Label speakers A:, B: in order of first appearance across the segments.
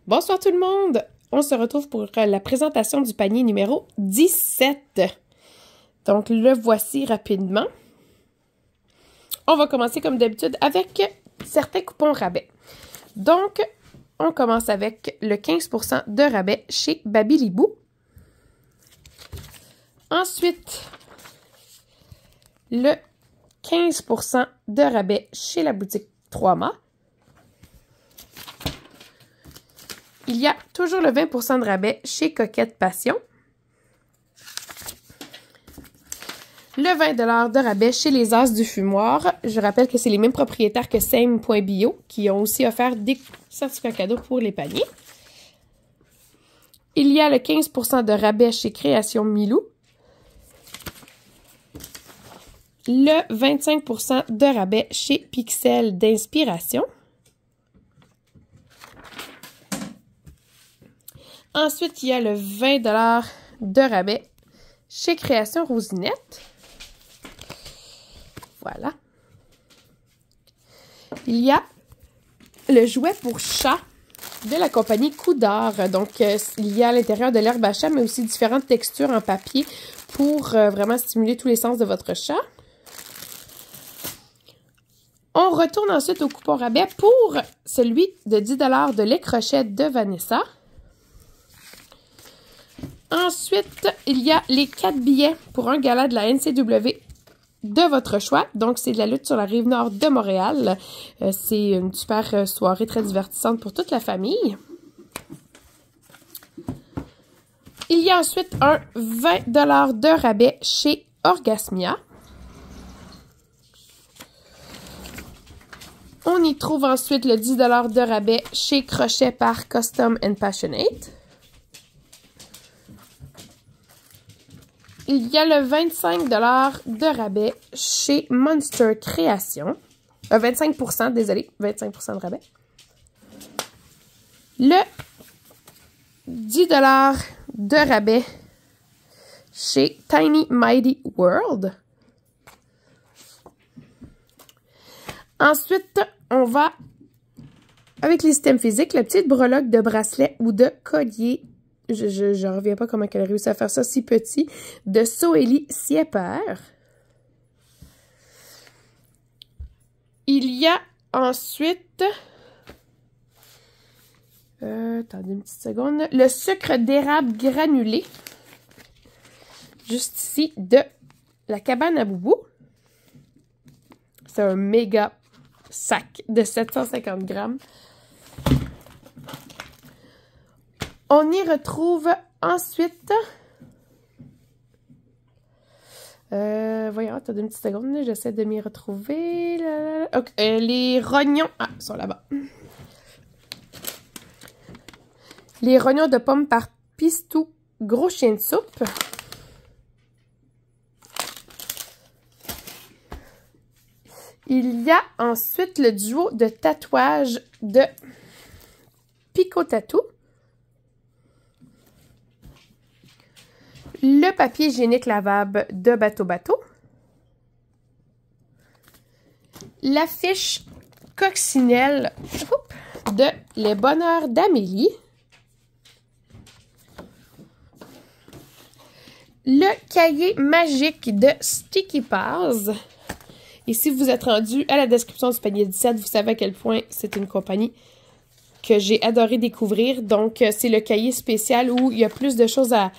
A: Bonsoir tout le monde! On se retrouve pour la présentation du panier numéro 17. Donc, le voici rapidement. On va commencer comme d'habitude avec certains coupons rabais. Donc, on commence avec le 15% de rabais chez Babilibou. Ensuite, le 15% de rabais chez la boutique 3 mâts. Il y a toujours le 20% de rabais chez Coquette Passion. Le 20 $ de rabais chez les As du Fumoir. Je rappelle que c'est les mêmes propriétaires que Same.bio qui ont aussi offert des certificats cadeaux pour les paniers. Il y a le 15% de rabais chez Création Milou. Le 25% de rabais chez Pixel d'Inspiration. Ensuite, il y a le 20 $ de rabais chez Création Rosinette. Voilà. Il y a le jouet pour chat de la compagnie Coup d'Or. Donc, il y a à l'intérieur de l'herbe à chat, mais aussi différentes textures en papier pour vraiment stimuler tous les sens de votre chat. On retourne ensuite au coupon rabais pour celui de 10 $ de lait crochet de Vanessa. Ensuite, il y a les 4 billets pour un gala de la NCW de votre choix. Donc, c'est de la lutte sur la rive nord de Montréal. C'est une super soirée très divertissante pour toute la famille. Il y a ensuite un 20 $ de rabais chez Orgasmia. On y trouve ensuite le 10 $ de rabais chez Crochet par Custom and Passionate. Il y a le 25 $ de rabais chez Monster Création. 25%, désolé, 25% de rabais. Le 10 $ de rabais chez Tiny Mighty World. Ensuite, on va avec les systèmes physiques, la petite breloque de bracelet ou de collier. Je reviens pas comment elle a réussi à faire ça si petit. De Soélie Sieper. Il y a ensuite... attendez une petite seconde. Le sucre d'érable granulé. Juste ici, de la cabane à boubou. C'est un méga sac de 750 grammes. On y retrouve ensuite... voyons, attendez une petite seconde, j'essaie de m'y retrouver. Okay, les rognons... Ah, ils sont là-bas. Les rognons de pommes par Pistou, gros chien de soupe. Il y a ensuite le duo de tatouage de Pico Tattoo. Le papier hygiénique lavable de Bateau Bateau. L'affiche coccinelle de Les Bonheurs d'Amélie. Le cahier magique de Sticky Pals. Et si vous êtes rendu à la description du panier 17, vous savez à quel point c'est une compagnie que j'ai adoré découvrir. Donc, c'est le cahier spécial où il y a plus de choses à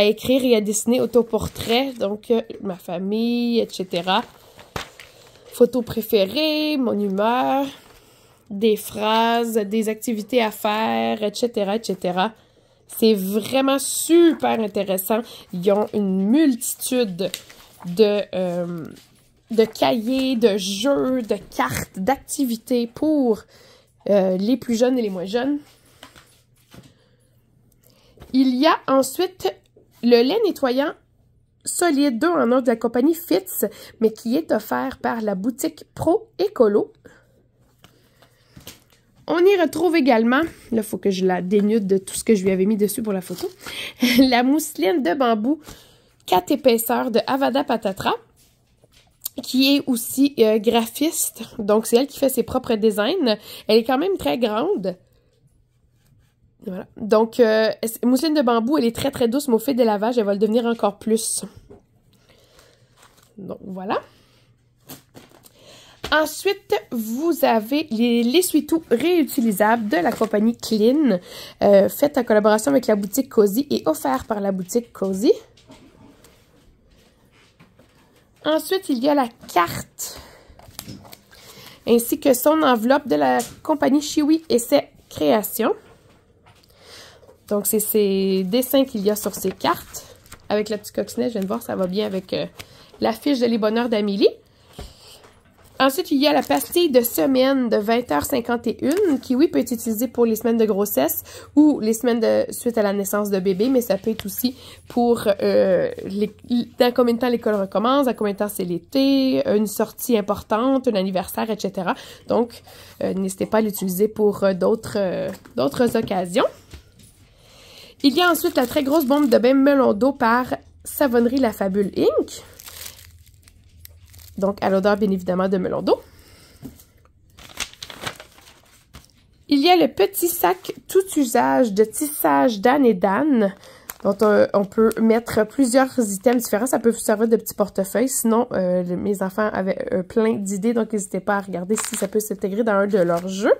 A: écrire et à dessiner, autoportrait. Donc, ma famille, etc. Photos préférées, mon humeur, des phrases, des activités à faire, etc., etc. C'est vraiment super intéressant. Ils ont une multitude de cahiers, de jeux, de cartes, d'activités pour... les plus jeunes et les moins jeunes. Il y a ensuite le lait nettoyant solide 2 en 1 de la compagnie Fitz, mais qui est offert par la boutique Pro Écolo. On y retrouve également, là il faut que je la dénude de tout ce que je lui avais mis dessus pour la photo, la mousseline de bambou 4 épaisseurs de Avada Patatra, qui est aussi graphiste. Donc, c'est elle qui fait ses propres designs. Elle est quand même très grande. Voilà. Donc, mousseline de bambou, elle est très très douce, mais au fil des lavages, elle va le devenir encore plus. Donc, voilà. Ensuite, vous avez l'essuie-tout réutilisable de la compagnie Clean, fait en collaboration avec la boutique Cozy et offert par la boutique Cozy. Ensuite, il y a la carte, ainsi que son enveloppe de la compagnie Chiwi et ses créations. Donc, c'est ces dessins qu'il y a sur ces cartes. Avec la petite coccinelle, je viens de voir, ça va bien avec la fiche de Les Bonheurs d'Amélie. Ensuite, il y a la pastille de semaine de 20h51 qui, oui, peut être utilisée pour les semaines de grossesse ou les semaines de suite à la naissance de bébé, mais ça peut être aussi pour dans combien de temps l'école recommence, dans combien de temps c'est l'été, une sortie importante, un anniversaire, etc. Donc, n'hésitez pas à l'utiliser pour d'autres occasions. Il y a ensuite la très grosse bombe de bain melon d'eau par Savonnerie La Fabule Inc. Donc, à l'odeur, bien évidemment, de melon d'eau. Il y a le petit sac tout usage de tissage d'Anne et d'Anne, dont on peut mettre plusieurs items différents. Ça peut vous servir de petit portefeuille. Sinon, mes enfants avaient plein d'idées, donc n'hésitez pas à regarder si ça peut s'intégrer dans un de leurs jeux.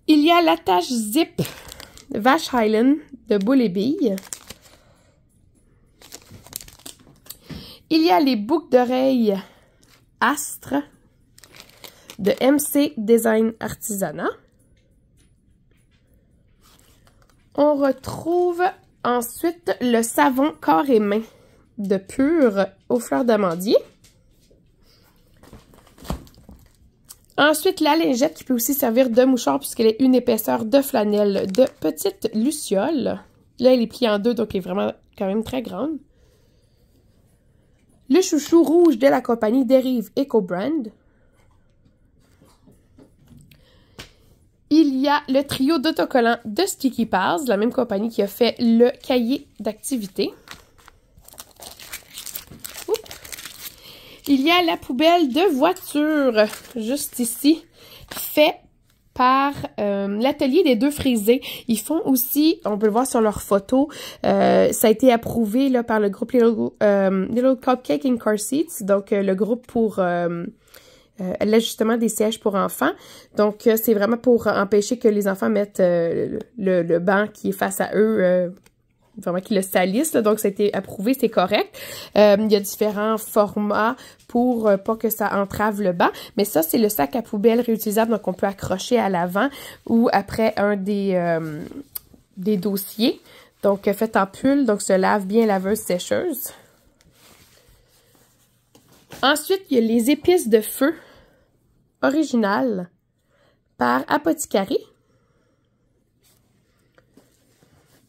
A: Il y a l'attache zip Vache Highland de Boule et Billes. Il y a les boucles d'oreilles Astre de MC Design Artisanat. On retrouve ensuite le savon corps et main de Pur aux fleurs d'amandier. Ensuite, la lingette qui peut aussi servir de mouchoir puisqu'elle est une épaisseur de flanelle de petite luciole. Là, elle est pliée en deux, donc elle est vraiment quand même très grande. Le chouchou rouge de la compagnie Dérive Eco Brand. Il y a le trio d'autocollants de Sticky Pals, la même compagnie qui a fait le cahier d'activité. Il y a la poubelle de voiture, juste ici, fait par l'atelier des deux frisés. Ils font aussi, on peut le voir sur leurs photos, ça a été approuvé là, par le groupe Little Cupcake in Car Seats, donc le groupe pour l'ajustement des sièges pour enfants. Donc, c'est vraiment pour empêcher que les enfants mettent le banc qui est face à eux, vraiment qu'ils le salissent, là. Donc ça a été approuvé, c'est correct. Il y a différents formats pour pas que ça entrave le banc, mais ça c'est le sac à poubelle réutilisable, donc on peut accrocher à l'avant ou après un des dossiers. Donc fait en pull, donc se lave bien laveuse sécheuse. Ensuite, il y a les épices de feu originales par Apothicary.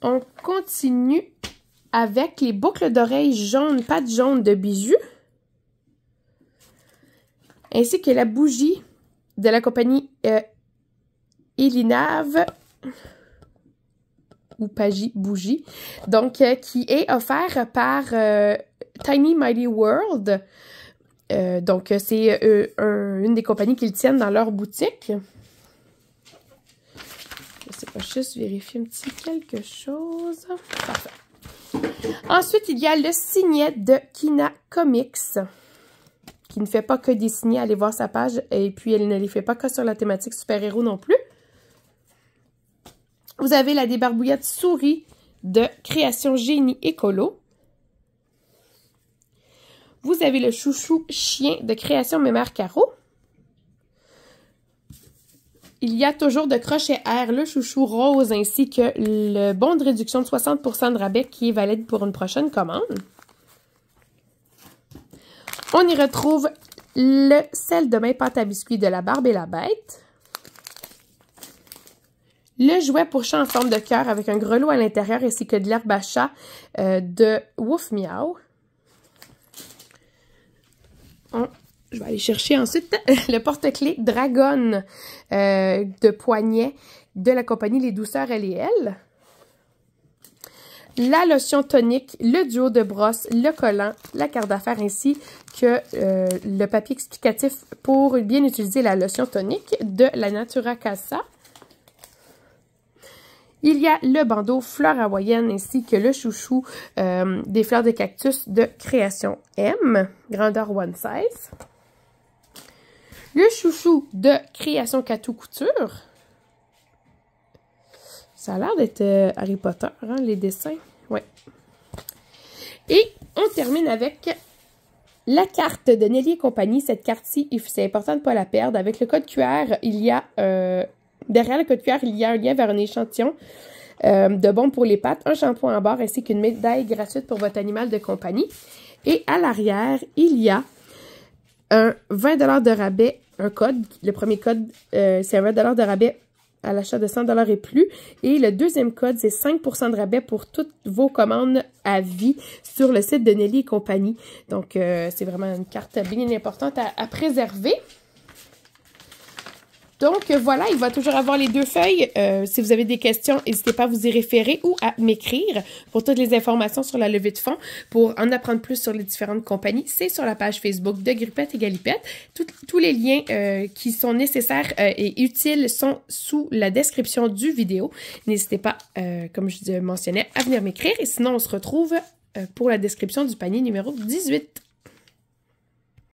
A: On continue avec les boucles d'oreilles jaunes, pattes jaunes de bijoux, ainsi que la bougie de la compagnie Elinave, ou Pagi Bougie, donc qui est offert par Tiny Mighty World. Donc, c'est une des compagnies qu'ils tiennent dans leur boutique. Je sais pas, juste vérifier un petit quelque chose. Parfait. Ensuite, il y a le signet de Kina Comics, qui ne fait pas que des signets. Allez voir sa page. Et puis, elle ne les fait pas que sur la thématique super-héros non plus. Vous avez la débarbouillette souris de Création Génie Écolo. Vous avez le chouchou chien de Création Mémère Caro. Il y a toujours de Crochet Air, le chouchou rose, ainsi que le bon de réduction de 60% de rabais qui est valide pour une prochaine commande. On y retrouve le sel de main pâte à biscuits de La Barbe et la Bête. Le jouet pour chat en forme de cœur avec un grelot à l'intérieur ainsi que de l'herbe à chat de Wouf Miaou. Je vais aller chercher ensuite le porte-clés Dragon de poignet de la compagnie Les Douceurs L&L. La lotion tonique, le duo de brosse, le collant, la carte d'affaires ainsi que le papier explicatif pour bien utiliser la lotion tonique de la Natura Casa. Il y a le bandeau fleurs hawaïennes ainsi que le chouchou des fleurs de cactus de Création M, grandeur one size. Le chouchou de Création Catou Couture. Ça a l'air d'être Harry Potter, hein, les dessins. Ouais. Et on termine avec la carte de Nelly et compagnie. Cette carte-ci, c'est important de ne pas la perdre. Avec le code QR, il y a... derrière le code QR, il y a un lien vers un échantillon de bombes pour les pattes, un shampoing en barre ainsi qu'une médaille gratuite pour votre animal de compagnie. Et à l'arrière, il y a un 20 $ de rabais, un code. Le premier code, c'est un 20 $ de rabais à l'achat de 100 $ et plus. Et le deuxième code, c'est 5 % de rabais pour toutes vos commandes à vie sur le site de Nelly et compagnie. Donc, c'est vraiment une carte bien importante à préserver. Donc, voilà, il va toujours avoir les deux feuilles. Si vous avez des questions, n'hésitez pas à vous y référer ou à m'écrire pour toutes les informations sur la levée de fonds. Pour en apprendre plus sur les différentes compagnies, c'est sur la page Facebook de Grippette et Galipette. Tous les liens qui sont nécessaires et utiles sont sous la description du vidéo. N'hésitez pas, comme je mentionnais, à venir m'écrire. Et sinon, on se retrouve pour la description du panier numéro 18.